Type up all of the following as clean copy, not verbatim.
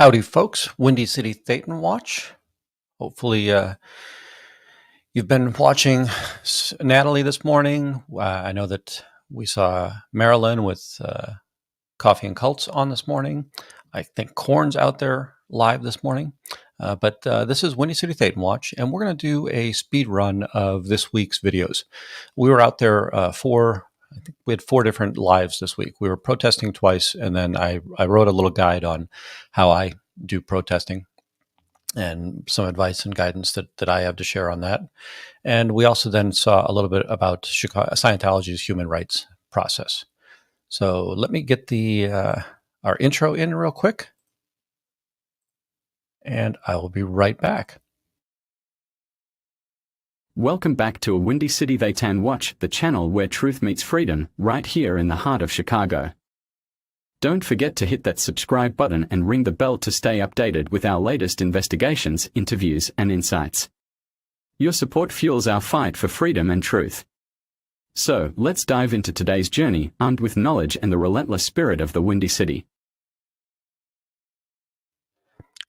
Howdy, folks. WindyCityThetanWatch. Hopefully, you've been watching Natalie this morning. I know that we saw Marilyn with Coffee and Cults on this morning. I think Korn's out there live this morning. But this is Windy City Thetanwatch, and we're going to do a speed run of this week's videos. We were out there I think we had 4 different lives this week. We were protesting twice, and then I wrote a little guide on how I do protesting and some advice and guidance that I have to share on that. And we also then saw a little bit about Scientology's human rights process. So let me get our intro in real quick, and I will be right back. Welcome back to a Windy City Thetanwatch, the channel where truth meets freedom, right here in the heart of Chicago. Don't forget to hit that subscribe button and ring the bell to stay updated with our latest investigations, interviews, and insights. Your support fuels our fight for freedom and truth. So, let's dive into today's journey, armed with knowledge and the relentless spirit of the Windy City.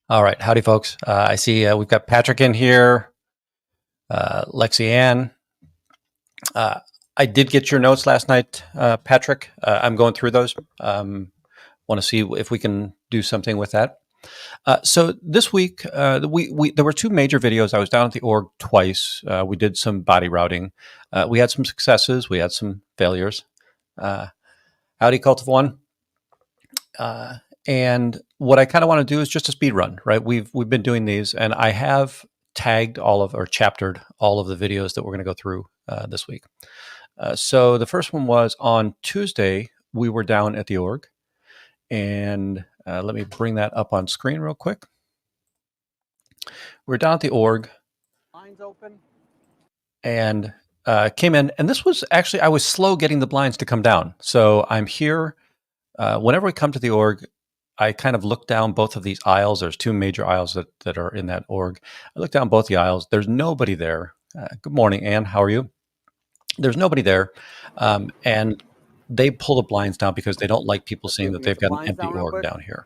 All right. Howdy, folks. I see we've got Patrick in here. Lexi Ann. I did get your notes last night, Patrick. I'm going through those. Want to see if we can do something with that. So this week, there were 2 major videos. I was down at the org twice. We did some body routing. We had some successes. We had some failures. Howdy, Cult of One. And what I kind of want to do is just a speed run, right? We've been doing these, and I have tagged or chaptered all of the videos that we're going to go through this week. So the first one was on Tuesday. We were down at the org, and let me bring that up on screen real quick. We're down at the org. Lines open. And came in, and this was actually, I was slow getting the blinds to come down. So I'm here. Whenever we come to the org, I kind of look down both of these aisles. There's 2 major aisles that are in that org. I look down both the aisles. There's nobody there. Good morning, Ann. How are you? There's nobody there. And they pull the blinds down because they don't like people seeing that they've got an empty org down here.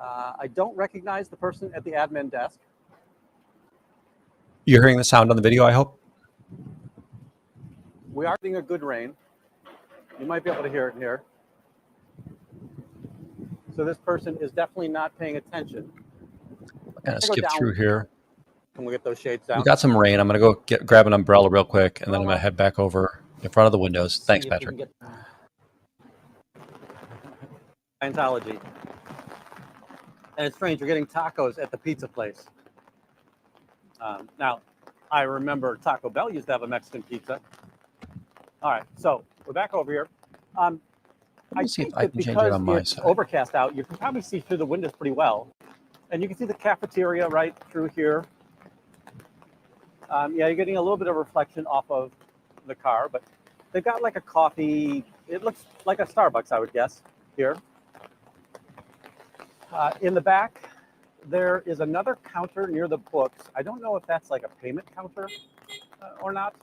I don't recognize the person at the admin desk. You're hearing the sound on the video, I hope? We are getting a good rain. You might be able to hear it here. So this person is definitely not paying attention. I'm going to skip through here. Can we get those shades down? We got some rain. I'm going to go grab an umbrella real quick, and then I'm going to head back over in front of the windows. Thanks, Patrick. Scientology. And it's strange, you're getting tacos at the pizza place. Now, I remember Taco Bell used to have a Mexican pizza. All right, so we're back over here. Let me see if I can change it on my side. Overcast out, you can probably see through the windows pretty well. And you can see the cafeteria right through here. Yeah, you're getting a little bit of reflection off of the car, but they've got like a coffee. It looks like a Starbucks, I would guess, here. In the back, there is another counter near the books. I don't know if that's like a payment counter or not.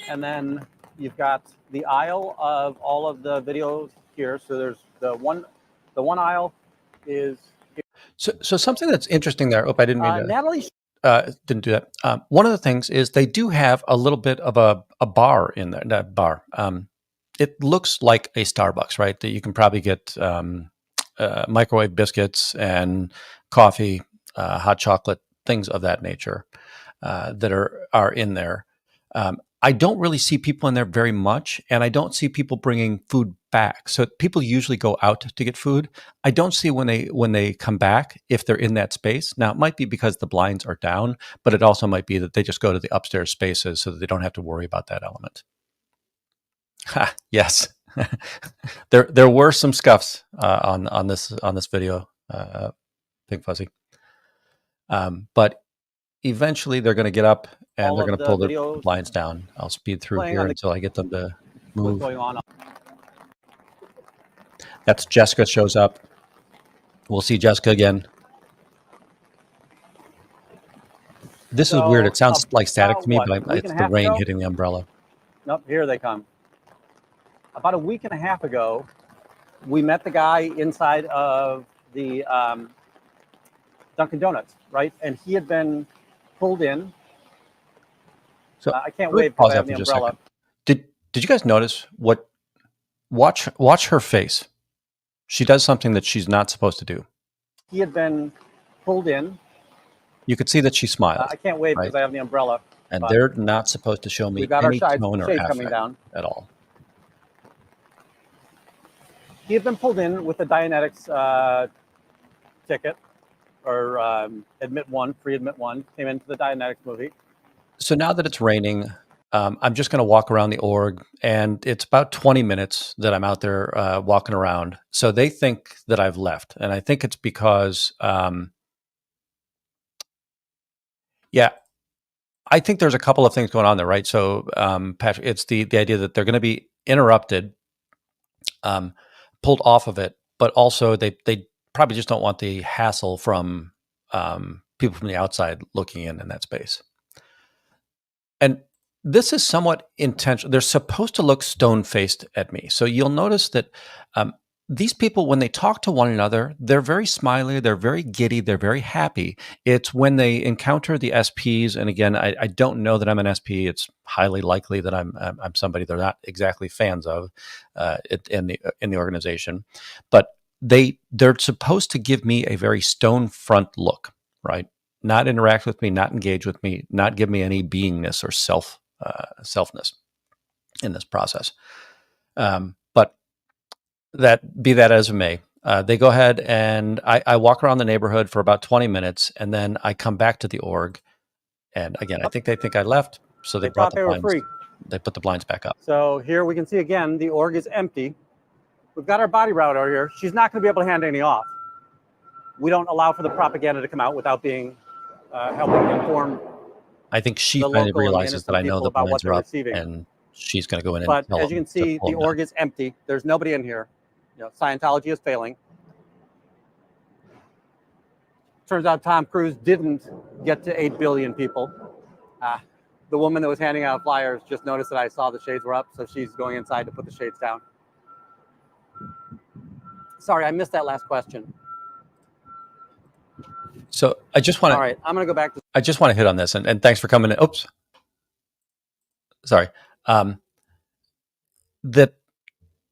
And then you've got the aisle of all of the videos here. So there's the one aisle is here. So something that's interesting there. Oh, I didn't mean to. Natalie didn't do that. One of the things is they do have a little bit of a bar in there. That bar. It looks like a Starbucks, right? That you can probably get microwave biscuits and coffee, hot chocolate, things of that nature that are in there. I don't really see people in there very much, and I don't see people bringing food back. So people usually go out to get food. I don't see when they come back if they're in that space. Now, it might be because the blinds are down, but it also might be that they just go to the upstairs spaces so that they don't have to worry about that element. Ha, yes. There were some scuffs on this video, Big Fuzzy. But eventually they're going to get up and they're going to pull the blinds down. I'll speed through here until I get them to move. What's going on? That's Jessica shows up. We'll see Jessica again. This is weird. It sounds like static to me, but it's the rain hitting the umbrella. Nope, here they come. About a week and a half ago, we met the guy inside of the Dunkin' Donuts, right? And he had been pulled in. So I can't let me wave because pause I have that the for just a umbrella. second. Did you guys notice what? Watch her face. She does something that she's not supposed to do. He had been pulled in. You could see that she smiles, I can't wave right? because I have the umbrella. And But they're not supposed to show me we've got our any tone or shade coming affect down. at all. He had been pulled in with a Dianetics ticket, or admit one, free admit one. Came into the Dianetics movie. So now that it's raining, I'm just going to walk around the org, and it's about 20 minutes that I'm out there walking around. So they think that I've left, and I think it's because, yeah, I think there's a couple of things going on there, right? So, Patrick, it's the idea that they're going to be interrupted, pulled off of it, but also they probably just don't want the hassle from people from the outside looking in that space. And this is somewhat intentional. They're supposed to look stone faced at me. So you'll notice that these people, when they talk to one another, they're very smiley, they're very giddy, they're very happy. It's when they encounter the SPs, and again, I don't know that I'm an SP. It's highly likely that I'm somebody they're not exactly fans of in the organization, but they're supposed to give me a very stone front look, right? Not interact with me, not engage with me, not give me any beingness or selfness in this process. But that be that as it may, they go ahead and I walk around the neighborhood for about 20 minutes, and then I come back to the org. And again, I think they think I left, so they They brought thought the they were blinds. free. They put the blinds back up. So here we can see again, the org is empty. We've got our body route over here. She's not going to be able to hand any off. We don't allow for the propaganda to come out without being helping inform I think she the finally local and the realizes that innocent I know people the about what blinds they're are up, receiving. and she's going to go in and But tell as you them can to see, pull the them down. org is empty. There's nobody in here. You know, Scientology is failing. Turns out Tom Cruise didn't get to 8 billion people. The woman that was handing out flyers just noticed that I saw the shades were up, so she's going inside to put the shades down. Sorry, I missed that last question. So I just want All to. right, I'm going to go back to. I just want to hit on this, and thanks for coming in. Oops, sorry. That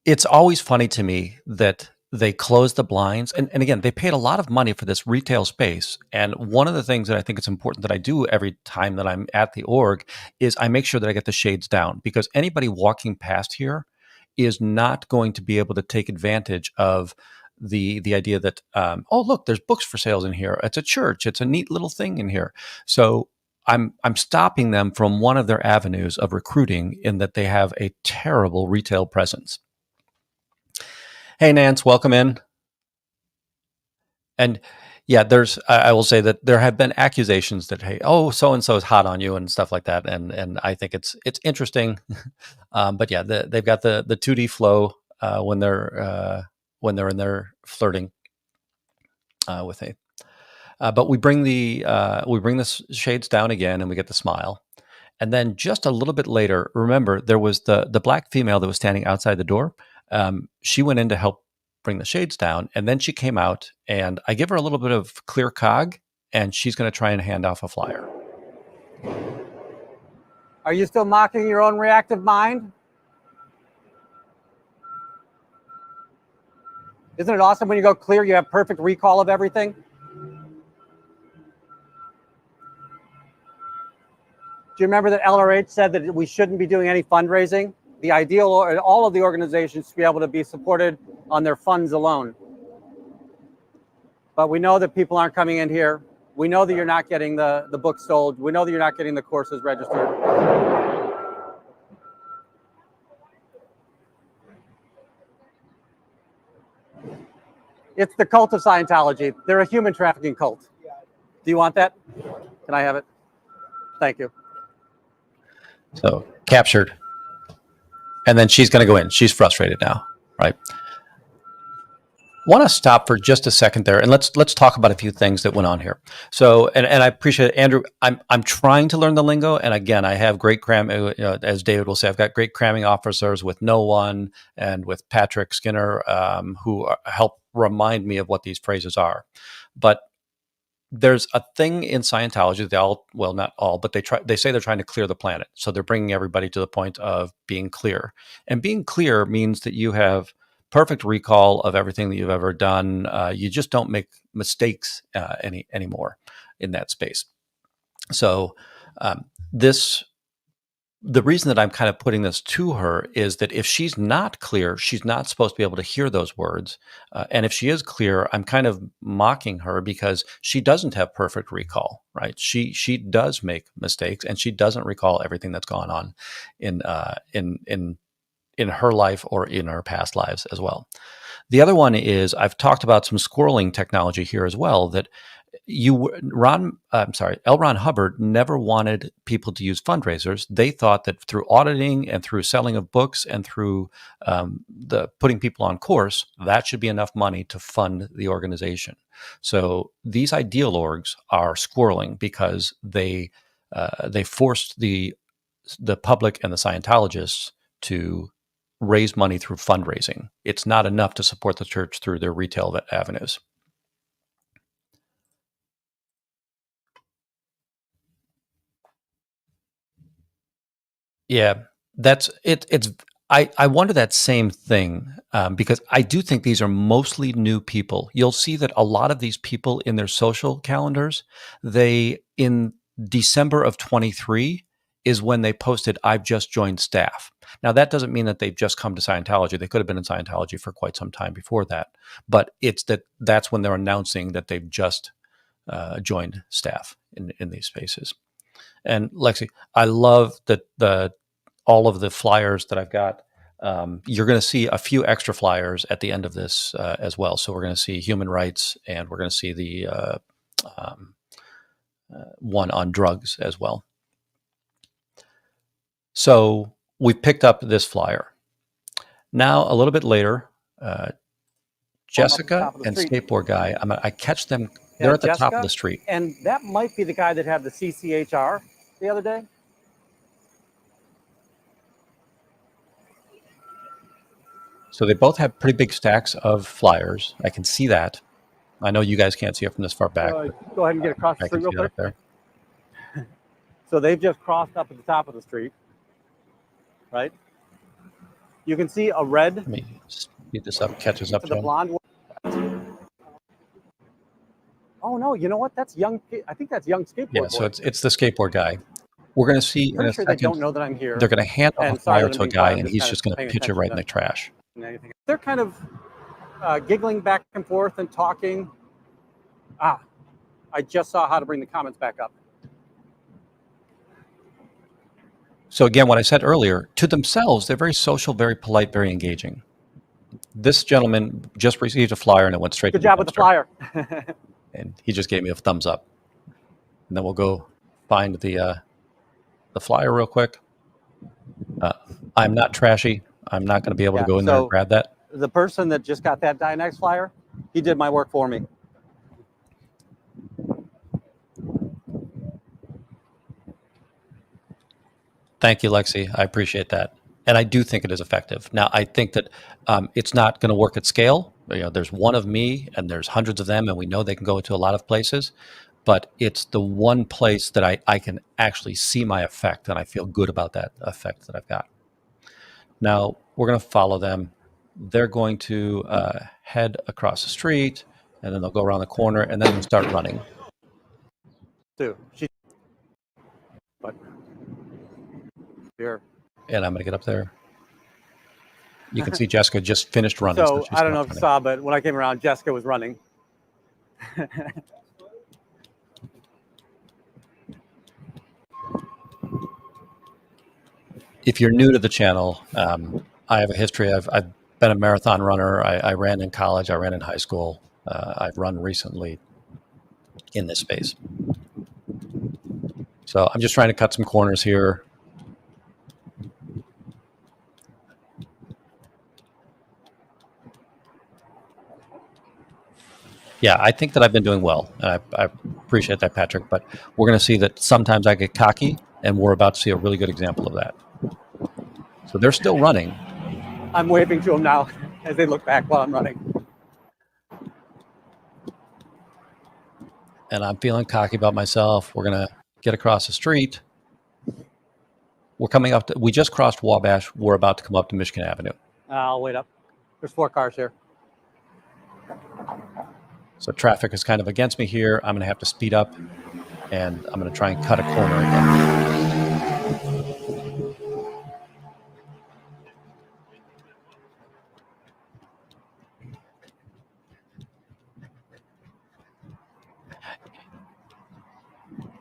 it's always funny to me that they close the blinds, and again, they paid a lot of money for this retail space. And one of the things that I think it's important that I do every time that I'm at the org is I make sure that I get the shades down, because anybody walking past here is not going to be able to take advantage of the idea that oh, look, there's books for sales in here. It's a church. It's a neat little thing in here. So I'm stopping them from one of their avenues of recruiting, in that they have a terrible retail presence. Hey, Nance, welcome in. And yeah, I will say that there have been accusations that, hey, oh, so and so is hot on you and stuff like that, and I think it's interesting. But yeah, they've got the 2D flow when they're in there flirting with a. But we bring the shades down again, and we get the smile. And then just a little bit later, remember, there was the black female that was standing outside the door. She went in to help bring the shades down, and then she came out, and I give her a little bit of clear cog, and she's going to try and hand off a flyer. Are you still mocking your own reactive mind? Isn't it awesome when you go clear, you have perfect recall of everything? Do you remember that LRH said that we shouldn't be doing any fundraising? The ideal, all of the organizations should be able to be supported on their funds alone. But we know that people aren't coming in here. We know that you're not getting the books sold. We know that you're not getting the courses registered. It's the cult of Scientology. They're a human trafficking cult. Do you want that? Can I have it? Thank you. So captured. And then she's going to go in. She's frustrated now, right? want to stop for just a second there, and let's talk about a few things that went on here. So, and I appreciate it, Andrew. I'm trying to learn the lingo, and again, I have great as David will say, I've got great cramming officers with No One and with Patrick Skinner, who help remind me of what these phrases are. But there's a thing in Scientology. Well, not all, but they say they're trying to clear the planet, so they're bringing everybody to the point of being clear, and being clear means that you have perfect recall of everything that you've ever done. You just don't make mistakes anymore in that space. So this the reason that I'm kind of putting this to her is that if she's not clear, she's not supposed to be able to hear those words. And if she is clear, I'm kind of mocking her because she doesn't have perfect recall, right? She does make mistakes, and she doesn't recall everything that's gone on in her life or in her past lives as well. The other one is I've talked about some squirreling technology here as well. That L. Ron Hubbard never wanted people to use fundraisers. They thought that through auditing and through selling of books and through the putting people on course, that should be enough money to fund the organization. So these ideal orgs are squirreling because they forced the public and the Scientologists to raise money through fundraising. It's not enough to support the church through their retail avenues. Yeah, that's it. I wonder that same thing because I do think these are mostly new people. You'll see that a lot of these people in their social calendars, they in December of 23 is when they posted, "I've just joined staff." Now that doesn't mean that they've just come to Scientology. They could have been in Scientology for quite some time before that, but that's when they're announcing that they've just joined staff in these spaces. And Lexi, I love that all of the flyers that I've got. You're going to see a few extra flyers at the end of this as well. So we're going to see human rights, and we're going to see the one on drugs as well. So we picked up this flyer. Now a little bit later, Jessica and Skateboard Guy. I catch them. They're at the top of the street, and that might be the guy that had the CCHR the other day. So they both have pretty big stacks of flyers. I can see that. I know you guys can't see it from this far back. Go ahead and get across the street real quick. There. So they've just crossed up at the top of the street, right? You can see a red. Let me speed this up. Catches up to the blonde. Oh no! You know what? That's young. I think that's young skateboard. Yeah. So it's the Skateboard Guy. We're going to see in a second. They don't know that I'm here. They're going to hand off a flyer to a guy, and he's just going to pitch it right in the trash. They're kind of giggling back and forth and talking. I just saw how to bring the comments back up. So again, what I said earlier, to themselves, they're very social, very polite, very engaging. This gentleman just received a flyer and it went straight to the dumpster. Good job with the flyer. And he just gave me a thumbs up. And then we'll go find the flyer real quick. I'm not trashy. I'm not going to be able to go in there and grab that. The person that just got that Dynex flyer, he did my work for me. Thank you, Lexi. I appreciate that. And I do think it is effective. Now, I think that it's not going to work at scale. There's one of me and there's hundreds of them, and we know they can go to a lot of places. But it's the one place that I can actually see my effect, and I feel good about that effect that I've got. Now, we're going to follow them. They're going to head across the street, and then they'll go around the corner, and then they'll start running. Here. And I'm going to get up there. You can see Jessica just finished running. So I don't know if you saw, but when I came around, Jessica was running. If you're new to the channel, I have a history. I've been a marathon runner. I ran in college. I ran in high school. I've run recently in this space. So I'm just trying to cut some corners here. Yeah, I think that I've been doing well. And I appreciate that, Patrick. But we're going to see that sometimes I get cocky, and we're about to see a really good example of that. So they're still running. I'm waving to them now as they look back while I'm running. And I'm feeling cocky about myself. We're going to get across the street. We're coming up to, we just crossed Wabash. We're about to come up to Michigan Avenue. I'll wait up. There's 4 cars here. So traffic is kind of against me here. I'm going to have to speed up, and I'm going to try and cut a corner again.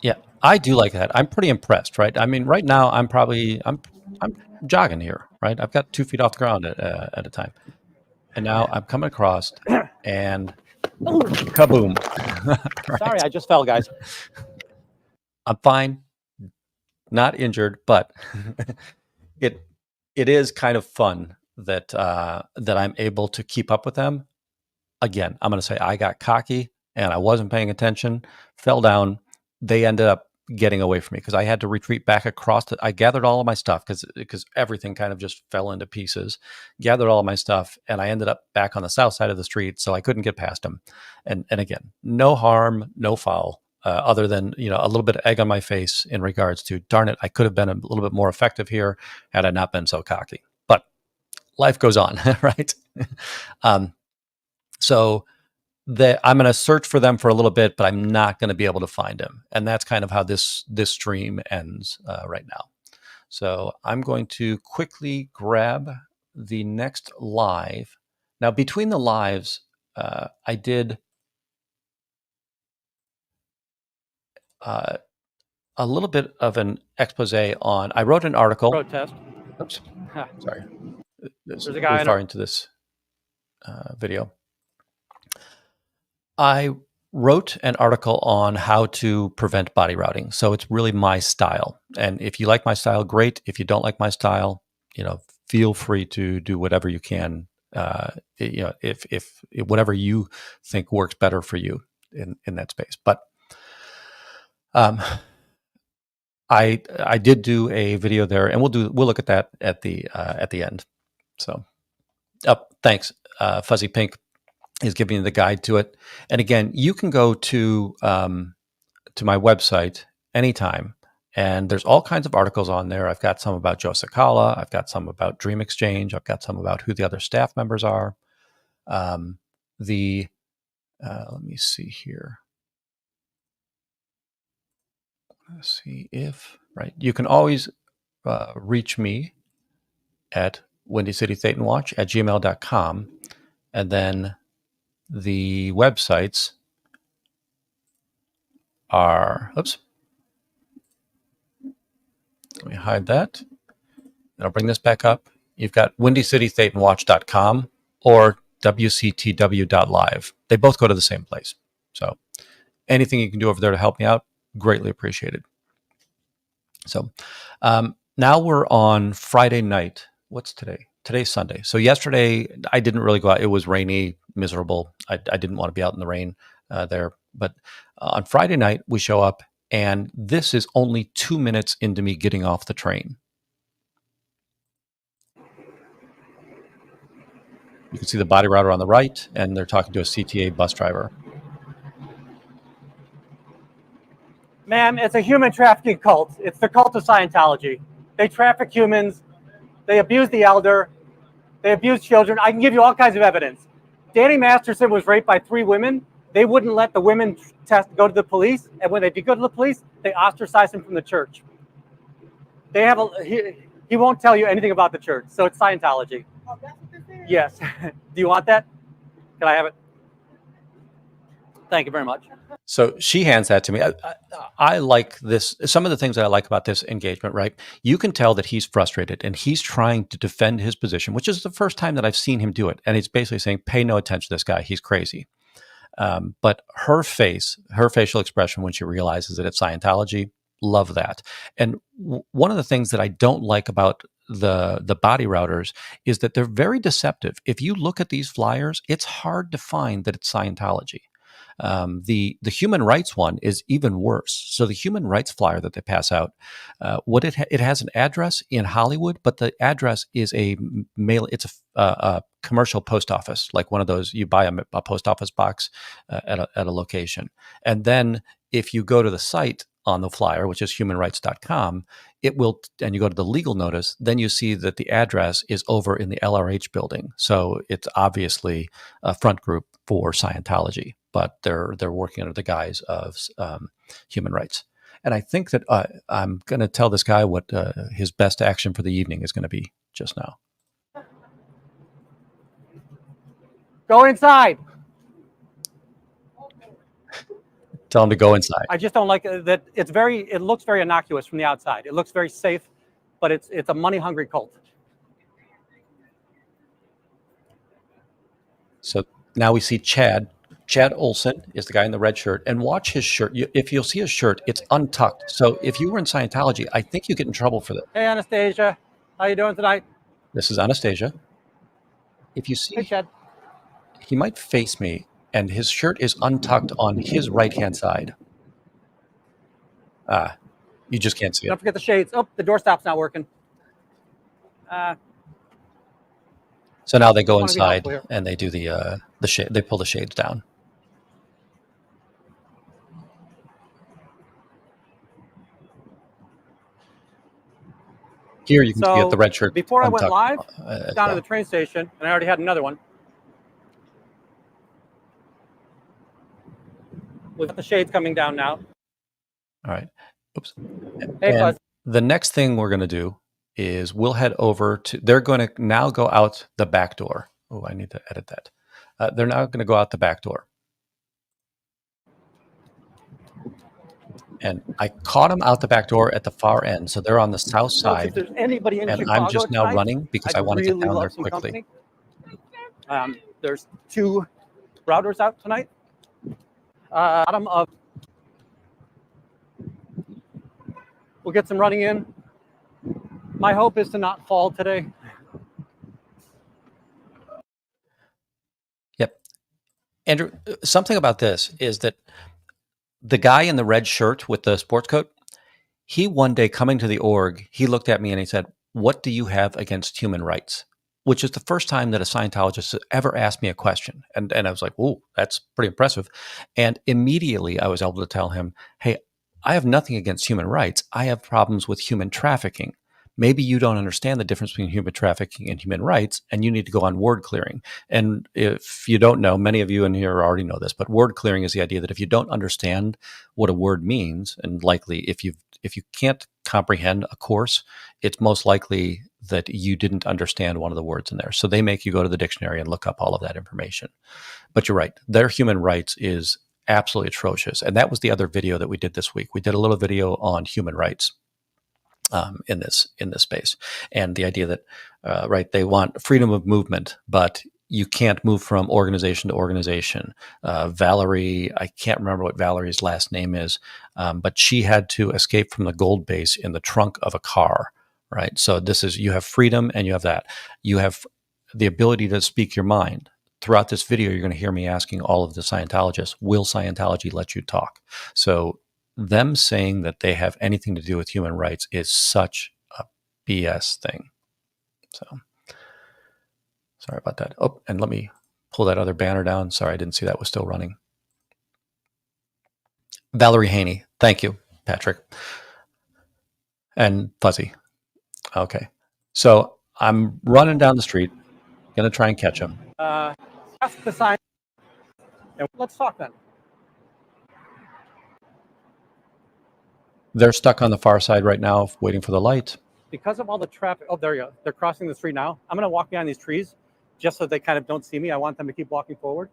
Yeah, I do like that. I'm pretty impressed, right? I mean, right now I'm jogging here, right? I've got 2 feet off the ground at a time, and now I'm coming across, and kaboom! Right. Sorry, I just fell, guys. I'm fine, not injured, but it is kind of fun that that I'm able to keep up with them. Again, I'm going to say I got cocky and I wasn't paying attention, fell down. They ended up getting away from me because I had to retreat back across. I gathered all of my stuff because everything kind of just fell into pieces. Gathered all of my stuff, and I ended up back on the south side of the street, so I couldn't get past them. And again, no harm, no foul, other than a little bit of egg on my face in regards to, darn it, I could have been a little bit more effective here had I not been so cocky. But life goes on, right? So I'm going to search for them for a little bit, but I'm not going to be able to find them. And that's kind of how this stream ends right now. So I'm going to quickly grab the next live. Now, between the lives, I did a little bit of an expose on. I wrote an article. Protest. Oops, sorry. There's a guy referring to this video. I wrote an article on how to prevent body routing. So it's really my style. And if you like my style, great. If you don't like my style, feel free to do whatever you can. If whatever you think works better for you in that space. But I did do a video there, and we'll look at that at the end. So, thanks, Fuzzy Pink is giving you the guide to it. And again, you can go to my website anytime, and there's all kinds of articles on there. I've got some about Joe Sakala. I've got some about Dream Exchange. I've got some about who the other staff members are. Let me see here. Let's see if, right. You can always reach me at WindyCityThetanWatch@gmail.com, and then the websites are, oops, let me hide that. And I'll bring this back up. You've got WindyCityThetanWatch.com or WCTW.live. They both go to the same place. So anything you can do over there to help me out, greatly appreciated. So now we're on Friday night. What's today? Today's Sunday. So yesterday I didn't really go out. It was rainy, miserable. I didn't want to be out in the rain there. But on Friday night we show up, and this is only 2 minutes into me getting off the train. You can see the body router on the right, and they're talking to a CTA bus driver. Ma'am, it's a human trafficking cult. It's the cult of Scientology. They traffic humans. They abuse the elder. They abuse children. I can give you all kinds of evidence. Danny Masterson was raped by 3 women. They wouldn't let the women go to the police. And when they did go to the police, they ostracized him from the church. They have he won't tell you anything about the church. So it's Scientology. Oh, that's what this is? Yes. Do you want that? Can I have it? Thank you very much. So she hands that to me. I like this. Some of the things that I like about this engagement, right? You can tell that he's frustrated and he's trying to defend his position, which is the first time that I've seen him do it. And he's basically saying, pay no attention to this guy. He's crazy. But her facial expression when she realizes that it's Scientology, love that. And one of the things that I don't like about the body routers is that they're very deceptive. If you look at these flyers, it's hard to find that it's Scientology. The human rights one is even worse. So the human rights flyer that they pass out, it has an address in Hollywood, but the address is a mail. It's a commercial post office, like one of those you buy a post office box at a location, and then if you go to the site on the flyer, which is humanrights.com, it will, and you go to the legal notice, then you see that the address is over in the LRH building. So it's obviously a front group for Scientology, but they're working under the guise of human rights. And I think that I'm going to tell this guy what his best action for the evening is going to be just now. Go inside. Tell him to go inside. I just don't like that. It looks very innocuous from the outside. It looks very safe, but it's a money-hungry cult. So now we see Chad. Chad Olson is the guy in the red shirt. And watch his shirt. If you'll see his shirt, it's untucked. So if you were in Scientology, I think you get in trouble for that. Hey, Anastasia. How you doing tonight? This is Anastasia. If you see, hey, Chad. He might face me, and his shirt is untucked on his right-hand side. You just can't see it. Don't forget the shades. Oh, the doorstop's not working. So now they go inside and they do the shade. They pull the shades down. Here you can see it, the red shirt. Before I went live, down to the train station, and I already had another one. We've got the shades coming down now. All right. Oops. Hey, Buzz. The next thing we're going to do is we'll head over to, they're going to now go out the back door. Oh, I need to edit that. They're now going to go out the back door. And I caught them out the back door at the far end. So they're on the south side. If there's anybody in and Chicago I'm just now tonight, running because I want to get down there quickly. There's 2 routers out tonight. Bottom of. We'll get some running in. My hope is to not fall today. Yep. Andrew, something about this is that the guy in the red shirt with the sports coat, he one day coming to the org, he looked at me and he said, "What do you have against human rights?" Which is the first time that a Scientologist has ever asked me a question. And I was like, "Whoa, that's pretty impressive." And immediately I was able to tell him, "Hey, I have nothing against human rights. I have problems with human trafficking. Maybe you don't understand the difference between human trafficking and human rights, and you need to go on word clearing." And if you don't know, many of you in here already know this, but word clearing is the idea that if you don't understand what a word means, and likely if you can't comprehend a course, it's most likely that you didn't understand one of the words in there. So they make you go to the dictionary and look up all of that information. But you're right, their human rights is absolutely atrocious. And that was the other video that we did this week. We did a little video on human rights in this space, and the idea that right, they want freedom of movement, but you can't move from organization to organization. Valerie, I can't remember what Valerie's last name is, but she had to escape from the gold base in the trunk of a car. Right. So this is, you have freedom and you have that. You have the ability to speak your mind. Throughout this video, you're going to hear me asking all of the Scientologists, will Scientology let you talk? So them saying that they have anything to do with human rights is such a BS thing. So sorry about that. Oh, and let me pull that other banner down. Sorry, I didn't see that was still running. Valerie Haney. Thank you, Patrick. And Fuzzy. Okay. So I'm running down the street, going to try and catch him. Ask the sign. Let's talk then. They're stuck on the far side right now, waiting for the light. Because of all the traffic, oh, there you go. They're crossing the street now. I'm going to walk behind these trees just so they kind of don't see me. I want them to keep walking forward.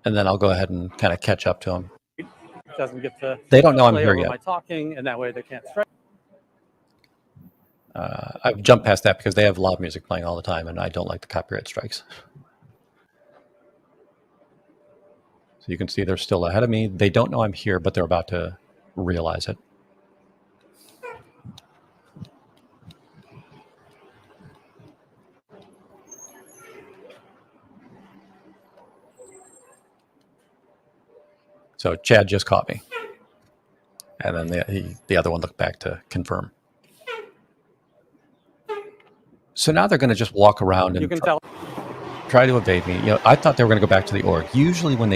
And then I'll go ahead and kind of catch up to them. Doesn't get to. They don't know I'm here yet. My talking, and that way they can't strike. I've jumped past that because they have loud music playing all the time, and I don't like the copyright strikes. So you can see they're still ahead of me. They don't know I'm here, but they're about to realize it. So Chad just caught me. And then the other one looked back to confirm. So now they're going to just walk around and try to evade me. You know, I thought they were going to go back to the org. Usually when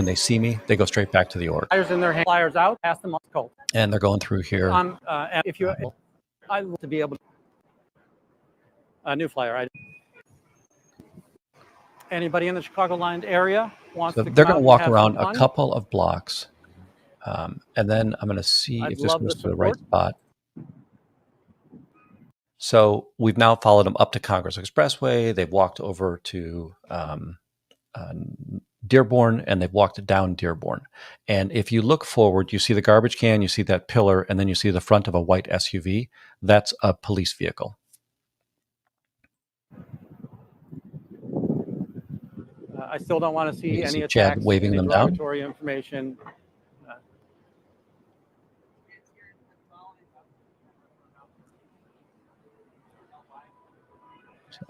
they see me, they go straight back to the org. Flyers in their hand, flyers out, pass them on the cult. And they're going through here. If you, I'd love to be able to. A new flyer. Anybody in the Chicagoland area wants to? They're going to walk around a couple of blocks, and then I'm going to see if this goes to the right spot. So we've now followed them up to Congress Expressway. They've walked over to Dearborn, and they've walked down Dearborn. And if you look forward, you see the garbage can, you see that pillar, and then you see the front of a white SUV. That's a police vehicle. I still don't want to see any attacks. Chad waving them down. Information.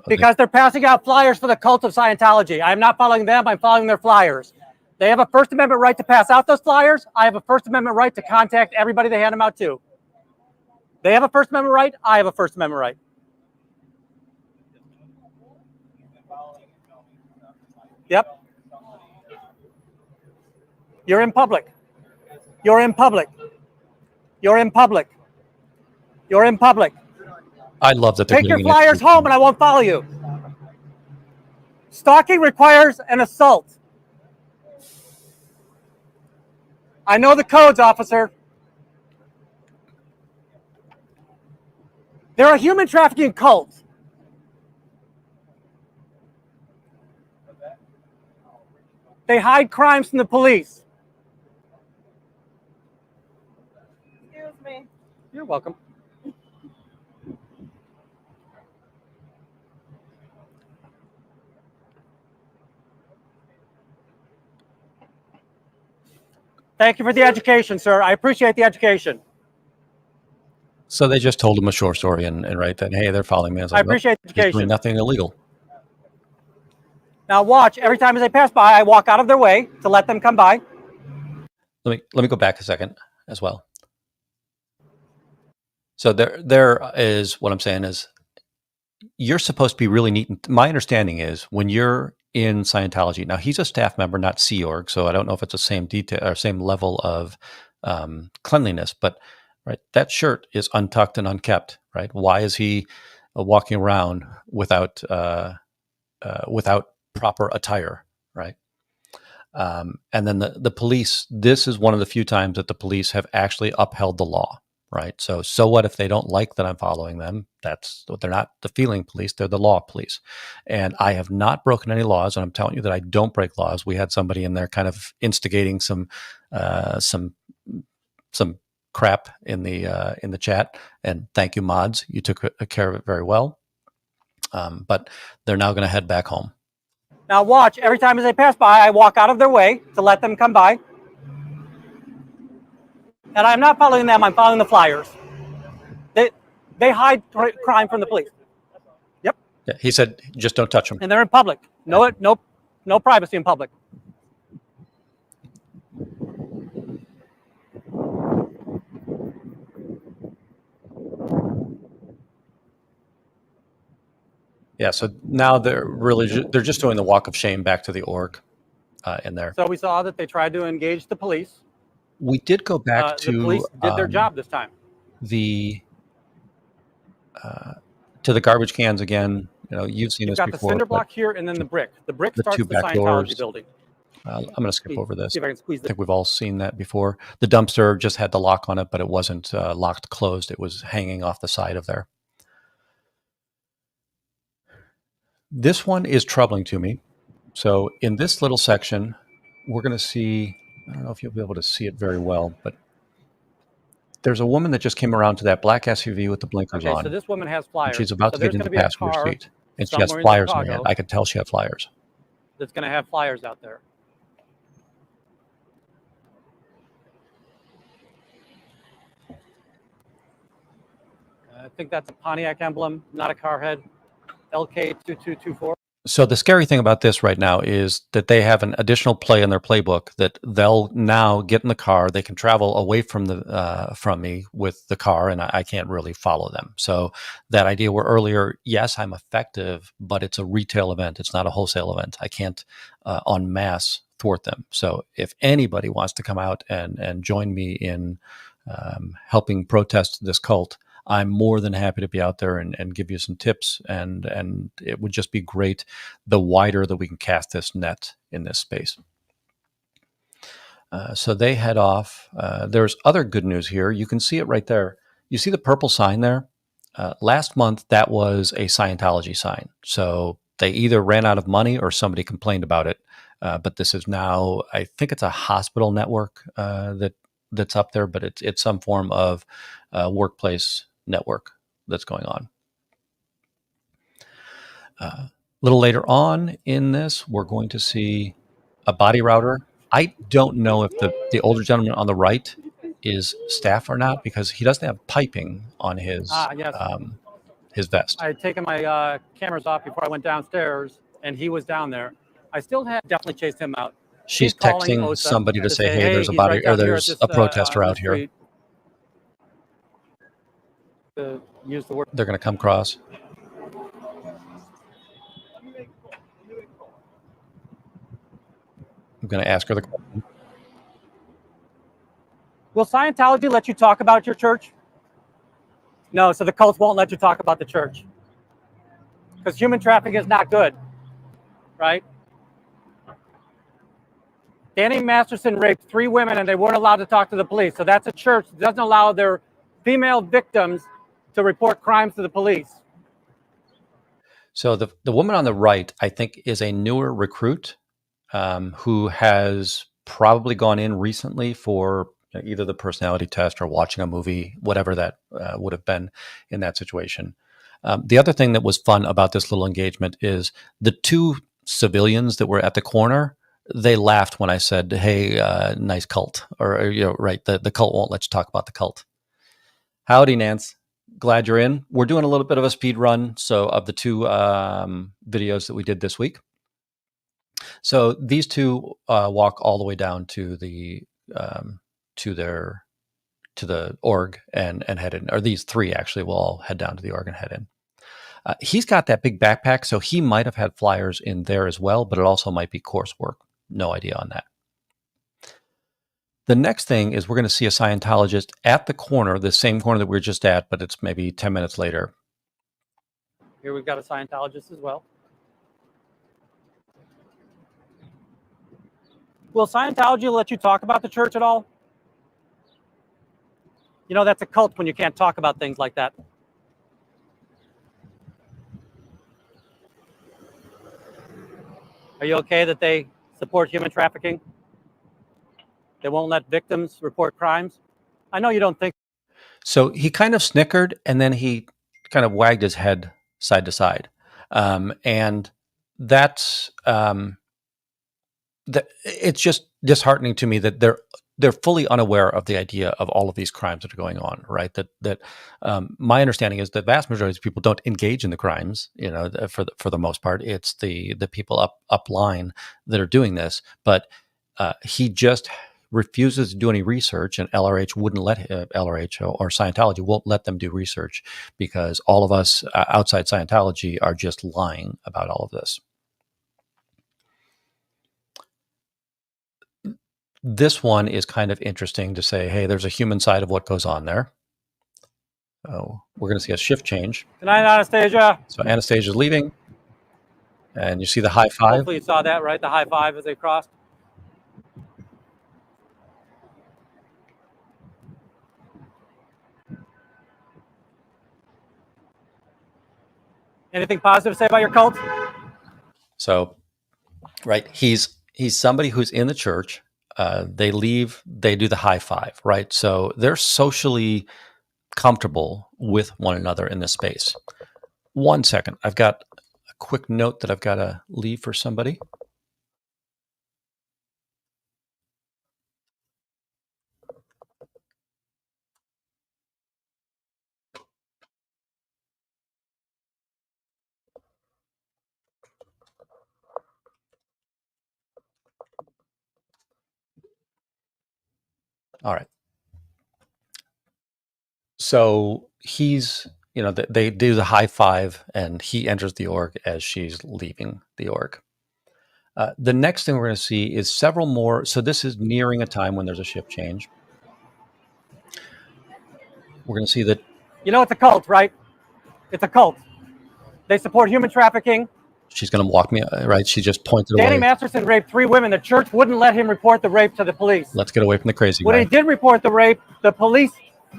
Because they're passing out flyers for the cult of Scientology. I'm not following them. I'm following their flyers. They have a First Amendment right to pass out those flyers. I have a First Amendment right to contact everybody they hand them out to. They have a First Amendment right. I have a First Amendment right. Yep. You're in public. You're in public. You're in public. You're in public. I love that. Take your flyers home and I won't follow you. Stalking requires an assault. I know the codes, officer. They're a human trafficking cult. They hide crimes from the police. Excuse me. You're welcome. Thank you for the education, sir. I appreciate the education. So they just told him a short story and right then, hey, they're following me. I appreciate the education. He's doing nothing illegal. Now watch, every time as they pass by, I walk out of their way to let them come by. Let me go back a second as well. So there is what I'm saying is you're supposed to be really neat. My understanding is when you're in Scientology, now he's a staff member, not Sea Org, so I don't know if it's the same detail or same level of cleanliness, but right, that shirt is untucked and unkept, right? Why is he walking around without proper attire, right? And then the police, this is one of the few times that the police have actually upheld the law, right? So what if they don't like that I'm following them? That's what they're not the feeling police, they're the law police. And I have not broken any laws, and I'm telling you that I don't break laws. We had somebody in there kind of instigating some crap in the chat, and thank you, mods. You took care of it very well. But they're now going to head back home. Now watch, every time as they pass by, I walk out of their way to let them come by. And I'm not following them, I'm following the flyers. They hide crime from the police. Yep. Yeah, he said, just don't touch them. And they're in public. No privacy in public. Yeah, so now they're just doing the walk of shame back to the org in there. So we saw that they tried to engage the police. We did go back to the police did their job this time. To the garbage cans again. You know, you've seen this before. You've got the cinder block here and then the brick. The brick starts the Scientology building. I'm going to skip over this. See if I can squeeze I think we've all seen that before. The dumpster just had the lock on it, but it wasn't locked closed. It was hanging off the side of there. This one is troubling to me. So in this little section, we're going to see, I don't know if you'll be able to see it very well, but there's a woman that just came around to that black SUV with the blinkers on. So this woman has flyers. She's about to get into the passenger seat. And she has flyers in her hand. I could tell she had flyers. That's going to have flyers out there. I think that's a Pontiac emblem, not a car head. LK2224. So the scary thing about this right now is that they have an additional play in their playbook that they'll now get in the car. They can travel away from me with the car, and I can't really follow them. So that idea where earlier, yes, I'm effective, but it's a retail event. It's not a wholesale event. I can't en masse thwart them. So if anybody wants to come out and join me in helping protest this cult, I'm more than happy to be out there and give you some tips. And it would just be great the wider that we can cast this net in this space. So they head off. There's other good news here. You can see it right there. You see the purple sign there? Last month, that was a Scientology sign. So they either ran out of money or somebody complained about it. But this is now, I think it's a hospital network that's up there, but it's some form of workplace network that's going on. A little later on in this, we're going to see a body router. I don't know if the older gentleman on the right is staff or not because he doesn't have piping on Yes. his vest. I had taken my cameras off before I went downstairs, and he was down there. I still had definitely chased him out. She's calling texting OSA somebody to say, "Hey, hey, there's a he's body right or down here at there's this a protester on out this here. street. To use the word. They're going to come across." I'm going to ask her the question. Will Scientology let you talk about your church? No, so the cults won't let you talk about the church because human trafficking is not good, right? Danny Masterson raped 3 women and they weren't allowed to talk to the police. So that's a church that doesn't allow their female victims to report crimes to the police. So the woman on the right, I think, is a newer recruit who has probably gone in recently for either the personality test or watching a movie, whatever that would have been in that situation. The other thing that was fun about this little engagement is the 2 civilians that were at the corner. They laughed when I said, "Hey, nice cult," or right, the cult won't let you talk about the cult. Howdy, Nance. Glad you're in. We're doing a little bit of a speed run, so of the 2 videos that we did this week. So these 2 walk all the way down to the to their to the org and head in, or these 3 actually will all head down to the org and head in. He's got that big backpack, so he might have had flyers in there as well, but it also might be coursework. No idea on that. The next thing is we're going to see a Scientologist at the corner, the same corner that we were just at, but it's maybe 10 minutes later. Here we've got a Scientologist as well. Will Scientology let you talk about the church at all? You know, that's a cult when you can't talk about things like that. Are you okay that they support human trafficking? They won't let victims report crimes? I know you don't think. So he kind of snickered and then he kind of wagged his head side to side. And that's it's just disheartening to me that they're fully unaware of the idea of all of these crimes that are going on, right? That my understanding is the vast majority of people don't engage in the crimes, for the most part. It's the people up line that are doing this, but he just refuses to do any research, and LRH wouldn't let LRH or Scientology won't let them do research because all of us outside Scientology are just lying about all of this. This one is kind of interesting to say, hey, there's a human side of what goes on there. So we're going to see a shift change. Good night, Anastasia. So Anastasia's leaving, and you see the high five. Hopefully you saw that, right? The high five as they crossed. Anything positive to say about your cult? So, right, he's somebody who's in the church. They leave, they do the high five, right? So they're socially comfortable with one another in this space. 1 second, I've got a quick note that I've got to leave for somebody. All right. So he's, they do the high five, and he enters the org as she's leaving the org. The next thing we're going to see is several more. So this is nearing a time when there's a shift change. We're going to see that. It's a cult, right? It's a cult. They support human trafficking. She's going to walk me, right? She just pointed Danny away. Masterson raped 3 women. The church wouldn't let him report the rape to the police. Let's get away from the crazy When guy. he did report the rape, the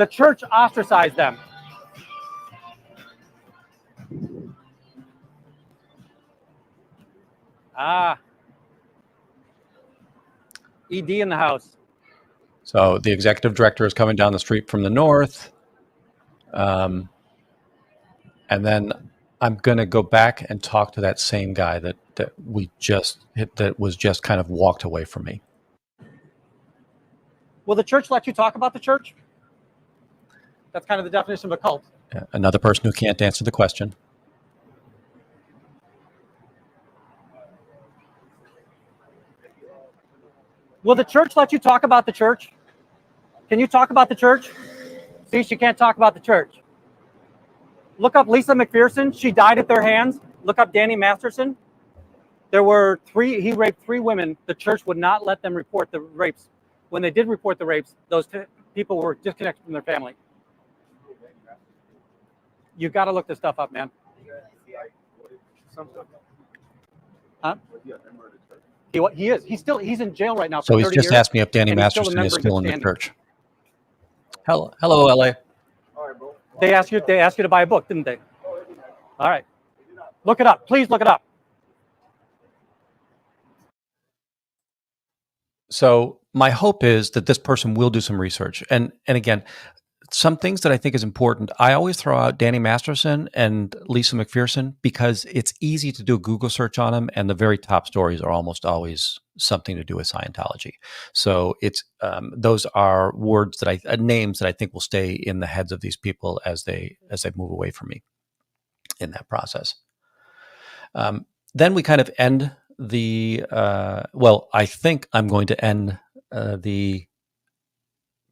church ostracized them. ED in the house. So the executive director is coming down the street from the north. And then I'm going to go back and talk to that same guy that we just hit, that was just kind of walked away from me. Will the church let you talk about the church? That's kind of the definition of a cult. Another person who can't answer the question. Will the church let you talk about the church? Can you talk about the church? See, she can't talk about the church. Look up Lisa McPherson. She died at their hands. Look up Danny Masterson. There were 3, he raped 3 women. The church would not let them report the rapes. When they did report the rapes, those people were disconnected from their family. You got to look this stuff up, man. Huh? He is. He's in jail right now. So for he's 30 just years, asked me if Danny and he's still a Masterson member is in still good in the standing. church. Hello, LA. They asked you to buy a book, didn't they? All right. Look it up. Please look it up. So my hope is that this person will do some research. And again, some things that I think is important. I always throw out Danny Masterson and Lisa McPherson because it's easy to do a Google search on them, and the very top stories are almost always something to do with Scientology. So it's those are names that I think will stay in the heads of these people as they move away from me in that process. Then we kind of end the. I think I'm going to end the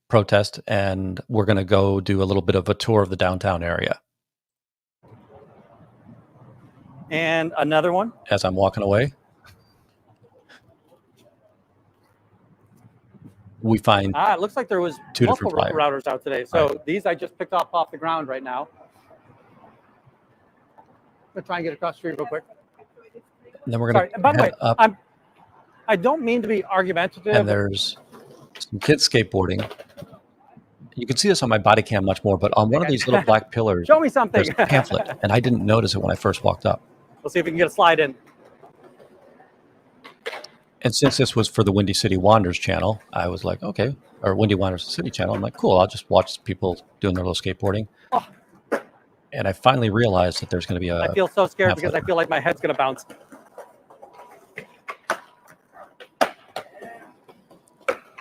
protest, and we're going to go do a little bit of a tour of the downtown area. And another one. As I'm walking away, we find it looks like there was 2 multiple different flyers. routers out today. So these I just picked off the ground right now. I'm going to try and get across the street real quick. And then we're going to By the way, up, I don't mean to be argumentative. and there's some kids skateboarding. You can see this on my body cam much more, but on one of these little black pillars, show me something. there's a pamphlet, and I didn't notice it when I first walked up. We'll see if we can get a slide in. And since this was for the Windy City Wanders channel, I was like, okay, or Windy Wanders City channel. I'm like, cool, I'll just watch people doing their little skateboarding. Oh. And I finally realized that there's going to be a. I feel so scared pamphlet. because I feel like my head's going to bounce.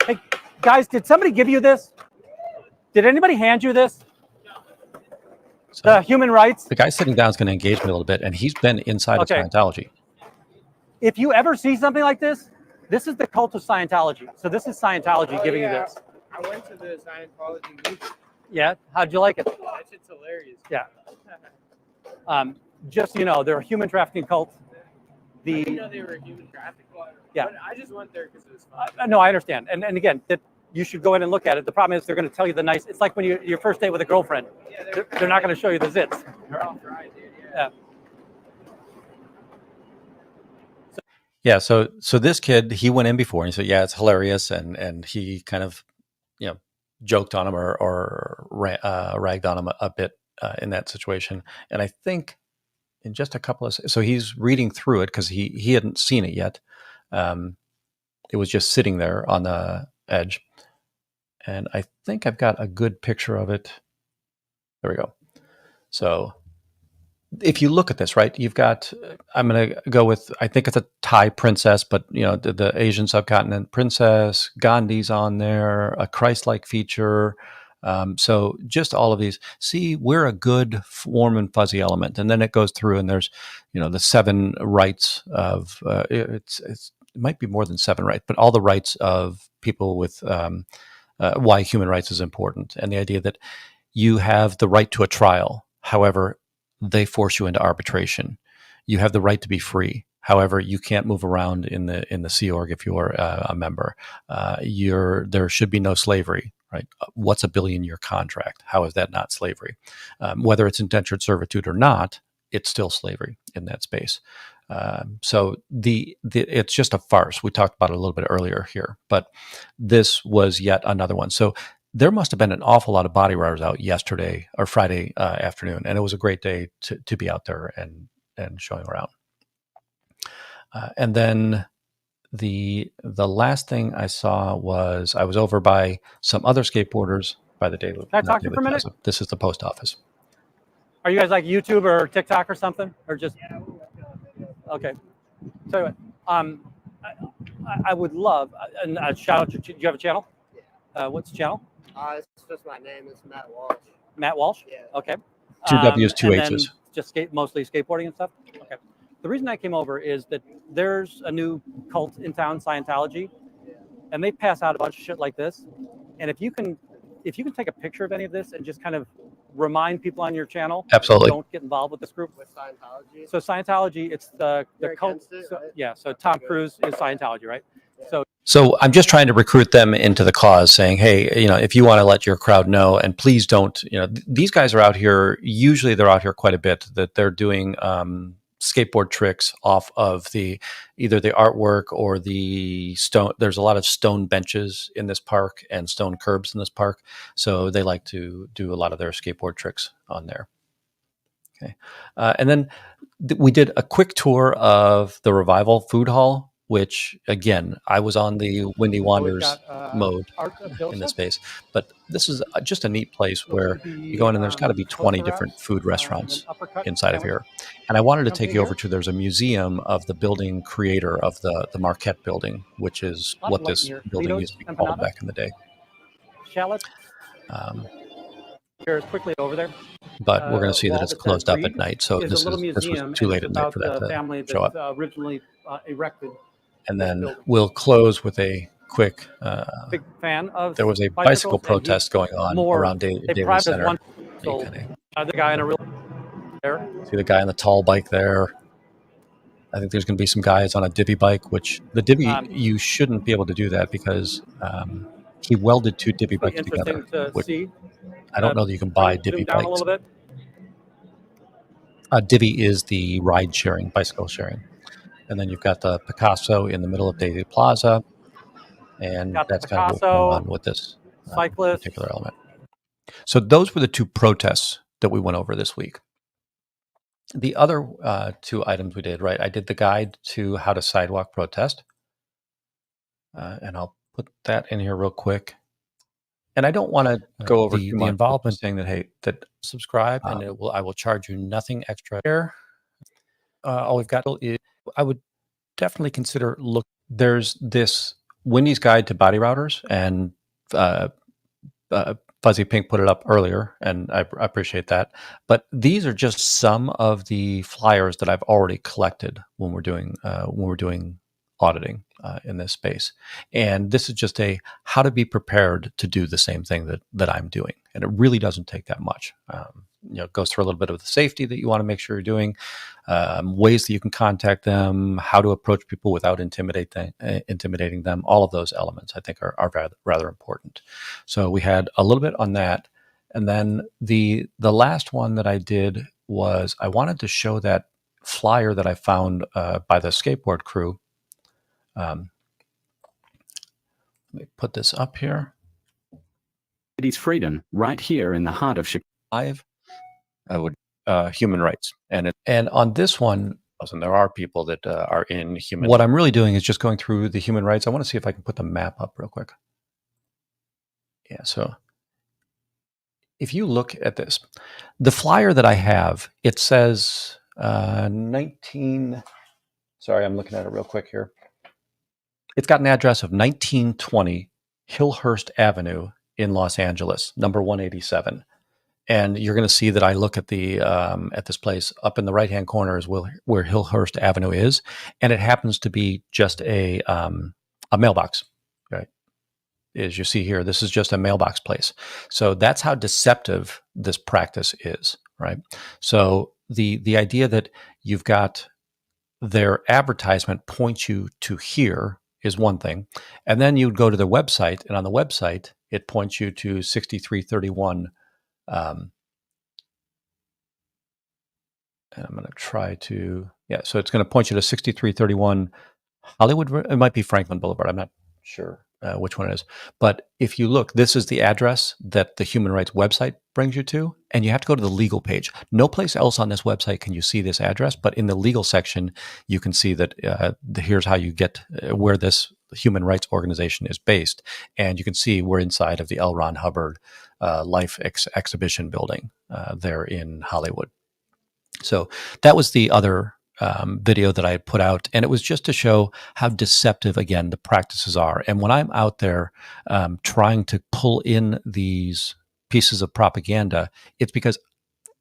Hey, guys, did somebody give you this? Did anybody hand you this? So the human rights? The guy sitting down is going to engage me a little bit, and he's been inside of Scientology. If you ever see something like this, this is the cult of Scientology. So this is Scientology giving you this. I went to the Scientology meeting. Yeah? How'd you like it? That shit's hilarious. Yeah. Just so you know, they're a human trafficking cult. I didn't know they were a human trafficking. Yeah. But I just went there because it was fun. No, I understand. And again, that you should go in and look at it. The problem is they're going to tell you it's like when your first date with a girlfriend. Yeah, they're not going to show you the zits. They're all fried, dude. Yeah. Yeah, so this kid, he went in before and he said, yeah, it's hilarious, and he kind of, joked on him or ragged on him a bit in that situation. And I think in just a couple of, so he's reading through it because he hadn't seen it yet. It was just sitting there on the edge. And I think I've got a good picture of it. There we go. So if you look at this, right, you've got, I'm going to go with, I think it's a Thai princess, but, the Asian subcontinent princess, Gandhi's on there, a Christ-like feature. So just all of these, see, we're a good warm and fuzzy element. And then it goes through and there's, the 7 rights of, it might be more than 7 rights, but all the rights of people with why human rights is important, and the idea that you have the right to a trial. However, they force you into arbitration. You have the right to be free. However, you can't move around in the Sea Org if you're a member. There should be no slavery. Right? What's a billion-year contract? How is that not slavery? Whether it's indentured servitude or not, it's still slavery in that space. So it's just a farce. We talked about it a little bit earlier here, but this was yet another one. So there must have been an awful lot of body riders out yesterday or Friday afternoon, and it was a great day to be out there and showing around. And then the last thing I saw was I was over by some other skateboarders by the Daily. Can I talk to you for a minute? This is the post office. Are you guys like YouTube or TikTok or something, or just? Okay. So, I would love a shout out. Do you have a channel? Yeah. What's the channel? It's just my name. It's Matt Walsh. Matt Walsh. Yeah. Okay. 2 W's, 2 H's. Just mostly skateboarding and stuff. Okay. The reason I came over is that there's a new cult in town, Scientology, and they pass out a bunch of shit like this. And if you can take a picture of any of this and just kind of remind people on your channel, absolutely, don't get involved with this group. With Scientology. So Scientology, it's the cult. It, so, right? yeah. So Tom Cruise is Scientology, right? Yeah. So I'm just trying to recruit them into the cause, saying, hey, if you want to let your crowd know, and please don't, these guys are out here. Usually they're out here quite a bit, that they're doing skateboard tricks off of either the artwork or the stone. There's a lot of stone benches in this park and stone curbs in this park. So they like to do a lot of their skateboard tricks on there. Okay. And then we did a quick tour of the Revival Food Hall, which, again, I was on the Windy Wanders mode in this space. But this is just a neat place where you go in and there's got to be 20 different food restaurants inside of here. And I wanted to take you over to, there's a museum of the building creator of the Marquette building, which is what this building used to be called back in the day. Shallots. Here's quickly over there. But we're going to see that it's closed up at night. So this was too late at night for that to show up. Originally erected. And then we'll close with a quick. Big fan of. There was a bicycle protest going on around Daily Center. The guy in a real. There. See the guy on the tall bike there. I think there's going to be some guys on a divvy bike, which the divvy, you shouldn't be able to do that because he welded 2 divvy bikes together. I don't know that you can buy divvy bikes. A little bit. Divvy is the ride sharing, bicycle sharing. And then you've got the Picasso in the middle of Daily Plaza. And that's kind of what's going on with this particular element. So those were the 2 protests that we went over this week. The other 2 items we did, right? I did the guide to how to sidewalk protest. And I'll put that in here real quick. And I don't want to go over the involvement, saying that, hey, that subscribe and I will charge you nothing extra here. All we've got is, I would definitely consider there's this Windy's Guide to Body Routers, and Fuzzy Pink put it up earlier, and I appreciate that. But these are just some of the flyers that I've already collected when we're doing auditing in this space. And this is just how to be prepared to do the same thing that I'm doing. And it really doesn't take that much. It goes through a little bit of the safety that you want to make sure you're doing, ways that you can contact them, how to approach people without intimidating them. All of those elements, I think, are rather important. So we had a little bit on that. And then the last one that I did was I wanted to show that flyer that I found by the skateboard crew. Let me put this up here. City's freedom, right here in the heart of Chicago. Human rights, and on this one, and there are people that are in human. What I'm really doing is just going through the human rights. I want to see if I can put the map up real quick. Yeah, so if you look at this, the flyer that I have, it says 19. Sorry, I'm looking at it real quick here. It's got an address of 1920 Hillhurst Avenue in Los Angeles, number 187. And you're going to see that I look at at this place up in the right-hand corner is where Hillhurst Avenue is, and it happens to be just a mailbox, right? is you see here, this is just a mailbox place. So that's how deceptive this practice is, right? So the idea that you've got their advertisement points you to here is one thing. And then you'd go to their website, and on the website, it points you to 6331. And I'm going to try to, so it's going to point you to 6331 Hollywood. It might be Franklin Boulevard. I'm not sure which one it is. But if you look, this is the address that the human rights website brings you to, and you have to go to the legal page. No place else on this website can you see this address, but in the legal section, you can see that here's how you get where this human rights organization is based. And you can see we're inside of the L. Ron Hubbard Life Exhibition building there in Hollywood. So that was the other video that I had put out, and it was just to show how deceptive, again, the practices are. And when I'm out there trying to pull in these pieces of propaganda, it's because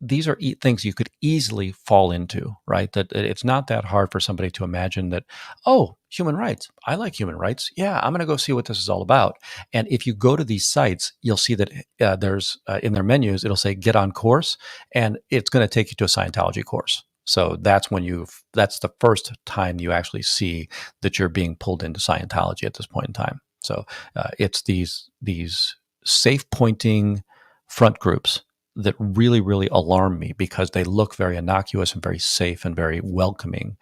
these are things you could easily fall into, right? That it's not that hard for somebody to imagine that, oh, human rights. I like human rights. Yeah, I'm going to go see what this is all about. And if you go to these sites, you'll see that there's in their menus, it'll say get on course, and it's going to take you to a Scientology course. So that's when that's the first time you actually see that you're being pulled into Scientology at this point in time. So it's these safe pointing front groups that really, really alarm me because they look very innocuous and very safe and very welcoming,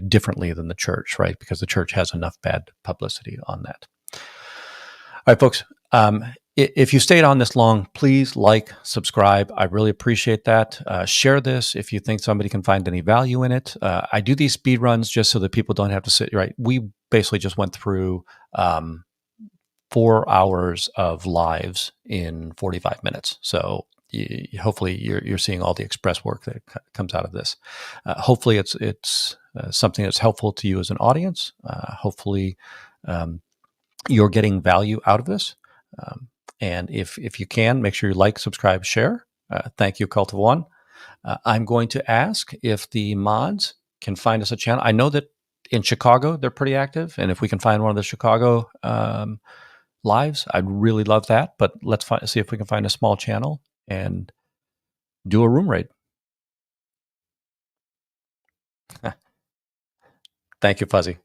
differently than the church, right? Because the church has enough bad publicity on that. All right, folks. If you stayed on this long, please like, subscribe. I really appreciate that. Share this if you think somebody can find any value in it. I do these speed runs just so that people don't have to sit, right? We basically just went through 4 hours of lives in 45 minutes. So hopefully you're seeing all the express work that comes out of this. Hopefully it's something that's helpful to you as an audience. Hopefully you're getting value out of this. And if you can, make sure you like, subscribe, share. Thank you, Cult of One. I'm going to ask if the mods can find us a channel. I know that in Chicago, they're pretty active. And if we can find one of the Chicago lives, I'd really love that. But let's see if we can find a small channel and do a room raid. Thank you, Fuzzy.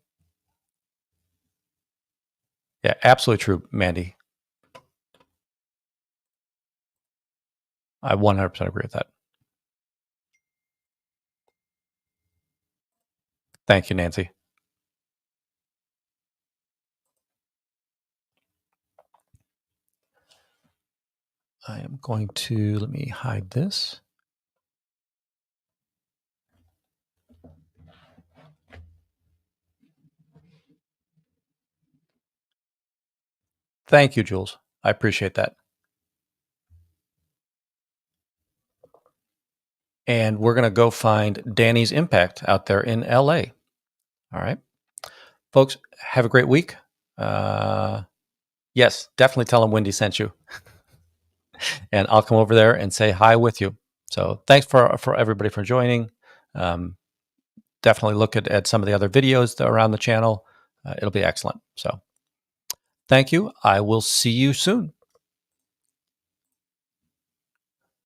Yeah, absolutely true, Mandy. I 100% agree with that. Thank you, Nancy. I am going to, let me hide this. Thank you, Jules. I appreciate that. And we're going to go find Danny's Impact out there in LA. All right. Folks, have a great week. Yes, definitely tell them Windy sent you. And I'll come over there and say hi with you. So thanks for everybody for joining. Definitely look at some of the other videos that are around the channel. It'll be excellent. So thank you. I will see you soon.